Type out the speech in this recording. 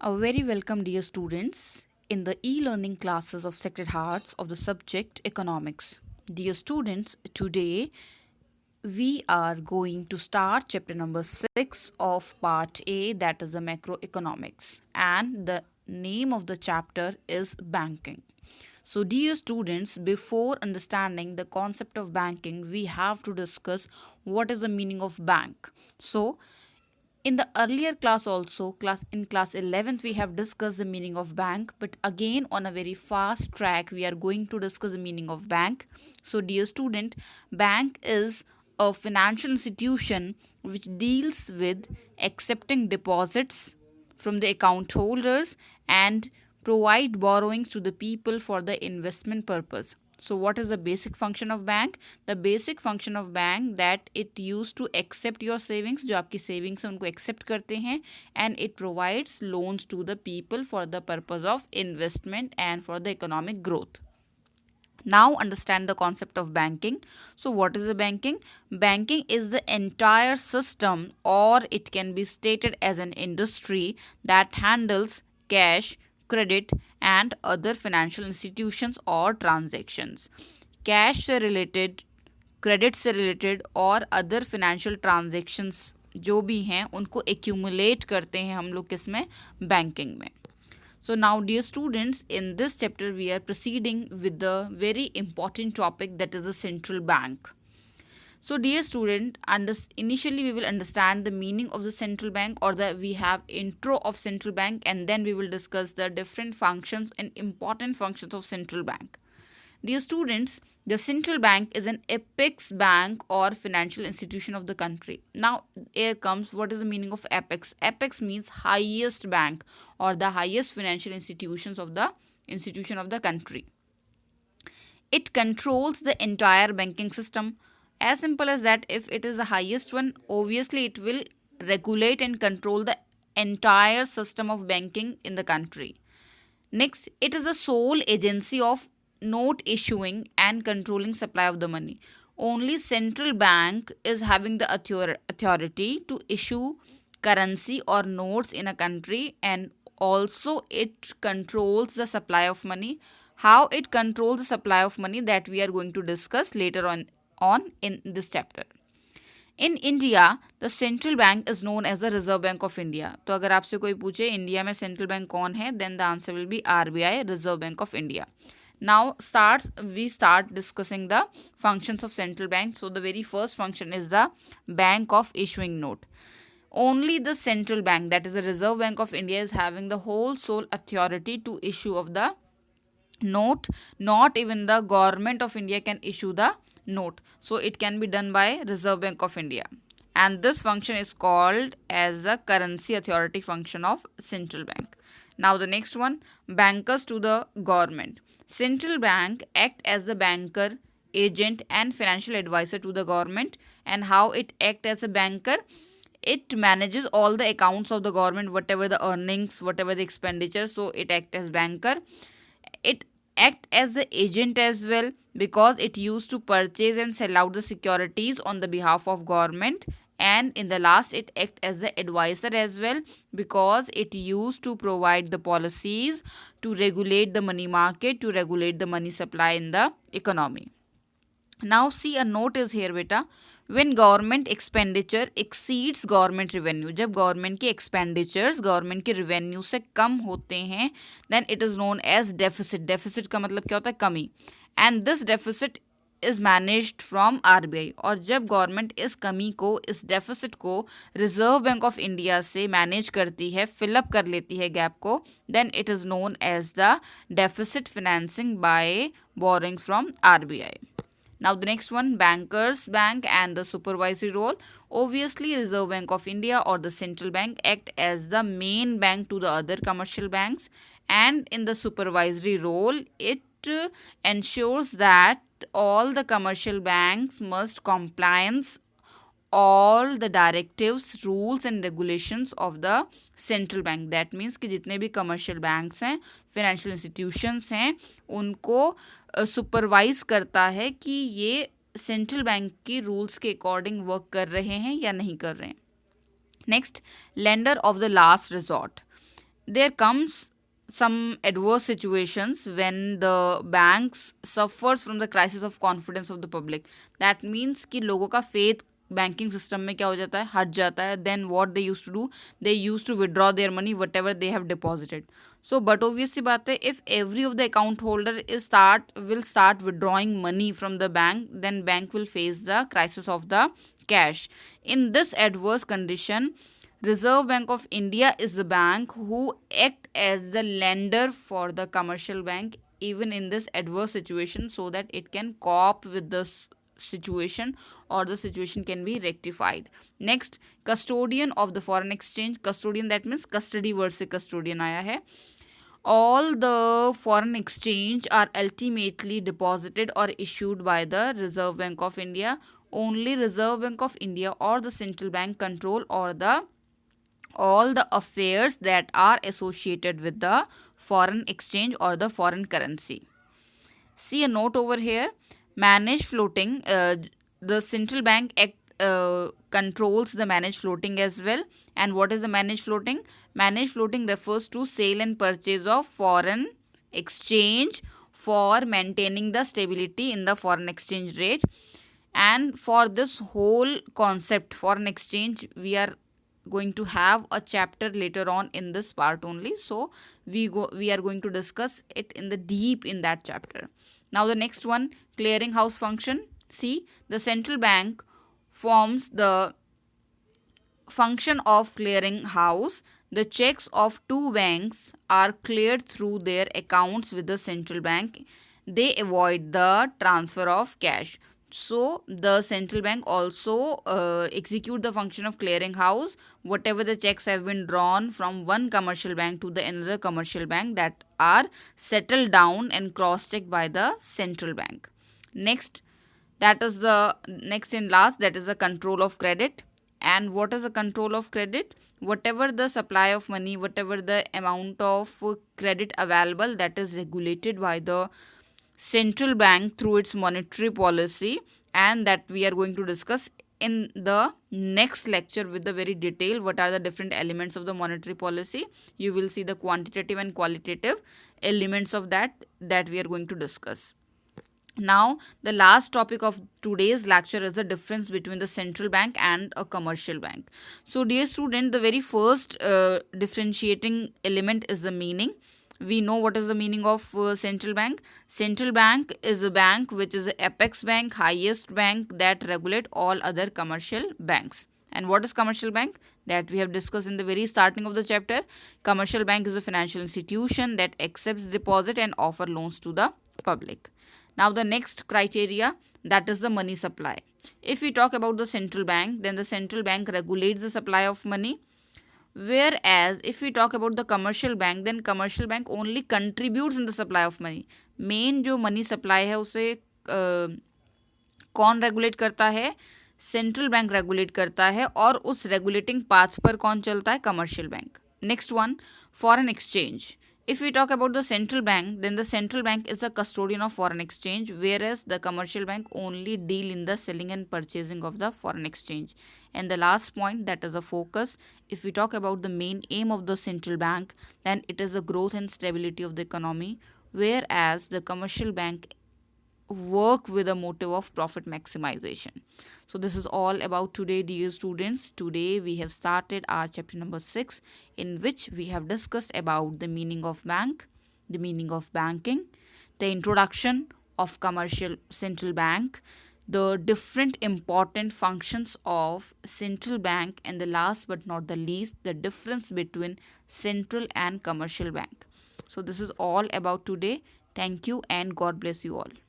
A very welcome, dear students, in the e learning classes of Sacred Hearts of the subject Economics. Dear students, today we are going to start chapter number 6 of part A, that is the macroeconomics, and the name of the chapter is banking. So, dear students, before understanding the concept of banking, we have to discuss what is the meaning of bank. So, in the earlier class also, class 11th, we have discussed the meaning of bank, but again on a very fast track we are going to discuss the meaning of bank. So dear student, bank is a financial institution which deals with accepting deposits from the account holders and provide borrowings to the people for the investment purpose. So what is the basic function of bank? The basic function of bank that it used to accept your savings, जो आपकी savings है उनको accept करते हैं, and it provides loans to the people for the purpose of investment and for the economic growth. Now understand the concept of banking. So what is the banking? Banking is the entire system, or it can be stated as an industry that handles cash, credit and other financial institutions or transactions. Cash से related, credit से related और other financial transactions जो भी हैं उनको accumulate करते हैं हम लोग किसमें, बैंकिंग में. So now dear students, in this chapter we are proceeding with the very important topic, that is the central bank. So dear student, initially we will understand the meaning of the central bank, or the we have intro of central bank, and then we will discuss the different functions and important functions of central bank. Dear students, the central bank is an apex bank or financial institution of the country. Now, here comes what is the meaning of apex. Apex means highest bank or the highest financial institution of the country. It controls the entire banking system. As simple as that, if it is the highest one, obviously it will regulate and control the entire system of banking in the country. Next, it is the sole agency of note issuing and controlling supply of the money. Only central bank is having the authority to issue currency or notes in a country, and also it controls the supply of money. How it controls the supply of money, that we are going to discuss later on in this chapter. In India the central bank is known as the Reserve Bank of India. तो अगर आपसे कोई पूछे India में central bank कौन है, then the answer will be RBI, Reserve Bank of India. Now we start discussing the functions of central bank. So the very first function is the bank of issuing note. Only the central bank, that is the Reserve Bank of India, is having the whole sole authority to issue of the note. Not even the government of India can issue the note. So it can be done by Reserve Bank of India. And this function is called as the currency authority function of central bank. Now the next one, bankers to the government. Central bank act as the banker, agent and financial advisor to the government. And how it act as a banker? It manages all the accounts of the government, whatever the earnings, whatever the expenditure. So it act as banker. It act as the agent as well, because it used to purchase and sell out the securities on the behalf of government. And in the last, it act as the advisor as well, because it used to provide the policies to regulate the money market, to regulate the money supply in the economy. Now see, a note is here beta. When government expenditure exceeds government revenue, जब government के expenditures government के revenue से कम होते हैं, then it is known as deficit. Deficit का मतलब क्या होता है, कमी. And this deficit is managed from RBI. और जब गवर्नमेंट इस कमी को, इस डेफिसिट को रिजर्व बैंक ऑफ इंडिया से मैनेज करती है, फिलअप कर लेती है गैप को, then it is known as the deficit financing by borrowings from RBI. Now the next one, bankers bank and the supervisory role. Obviously Reserve Bank of India or the central bank act as the main bank to the other commercial banks, and in the supervisory role it ensures that all the commercial banks must compliance all the directives, rules and regulations of the central bank. That means कि जितने भी commercial banks हैं, financial institutions हैं, उनको supervise करता है कि ये central bank की rules के according work कर रहे हैं या नहीं कर रहे हैं. Next, lender of the last resort. there comes some adverse situations when the banks suffers from the crisis of confidence of the public. That means कि लोगों का faith banking system में क्या हो जाता है, हट जाता है. Then what they used to do, they used to withdraw their money whatever they have deposited. So but obvious सी बात है, if every of the account holder will start withdrawing money from the bank, then bank will face the crisis of the cash. In this adverse condition, Reserve Bank of India is the bank who act as the lender for the commercial bank even in this adverse situation, so that it can cope with the situation, or the situation can be rectified. Next, custodian of the foreign exchange. Custodian, that means custody word से custodian आया है. All the foreign exchange are ultimately deposited or issued by the Reserve Bank of India. Only Reserve Bank of India or the central bank control or the all the affairs that are associated with the foreign exchange or the foreign currency. See a note over here. Manage floating. The central bank controls the managed floating as well. And what is the managed floating? Managed floating refers to sale and purchase of foreign exchange for maintaining the stability in the foreign exchange rate. And for this whole concept, foreign exchange, we are going to have a chapter later on in this part only. So we are going to discuss it in the deep in that chapter. Now the next one, clearing house function. See, the central bank forms the function of clearing house. The checks of two banks are cleared through their accounts with the central bank. They avoid the transfer of cash. So the central bank also execute the function of clearing house. Whatever the checks have been drawn from one commercial bank to the another commercial bank, that are settled down and cross-checked by the central bank. Next, that is the next and last, that is the control of credit. And what is the control of credit? Whatever the supply of money, whatever the amount of credit available, that is regulated by the central bank through its monetary policy, and that we are going to discuss in the next lecture with the very detail what are the different elements of the monetary policy. You will see the quantitative and qualitative elements of that we are going to discuss. Now, the last topic of today's lecture is the difference between the central bank and a commercial bank. So, dear student, the very first differentiating element is the meaning. We know what is the meaning of central bank. Central bank is a bank which is the apex bank, highest bank that regulate all other commercial banks. And what is commercial bank? That we have discussed in the very starting of the chapter. Commercial bank is a financial institution that accepts deposit and offer loans to the public. Now the next criteria, that is the money supply. If we talk about the central bank, then the central bank regulates the supply of money. Whereas if we talk about the commercial bank, then commercial bank only contributes in the supply of money. Main जो money supply है उसे कौन regulate करता है? Central bank regulate करता है, और उस रेगुलेटिंग पाथ पर कौन चलता है? Commercial bank. Next one, foreign exchange. If we talk about the central bank, then the central bank is a custodian of foreign exchange, whereas the commercial bank only deal in the selling and purchasing of the foreign exchange. And the last point, that is the focus. If we talk about the main aim of the central bank, then it is the growth and stability of the economy, whereas the commercial bank work with a motive of profit maximization. So this is all about today, dear students. Today we have started our chapter number 6, in which we have discussed about the meaning of bank, the meaning of banking, the introduction of commercial central bank, the different important functions of central bank, and the last but not the least, the difference between central and commercial bank. So this is all about today. Thank you and God bless you all.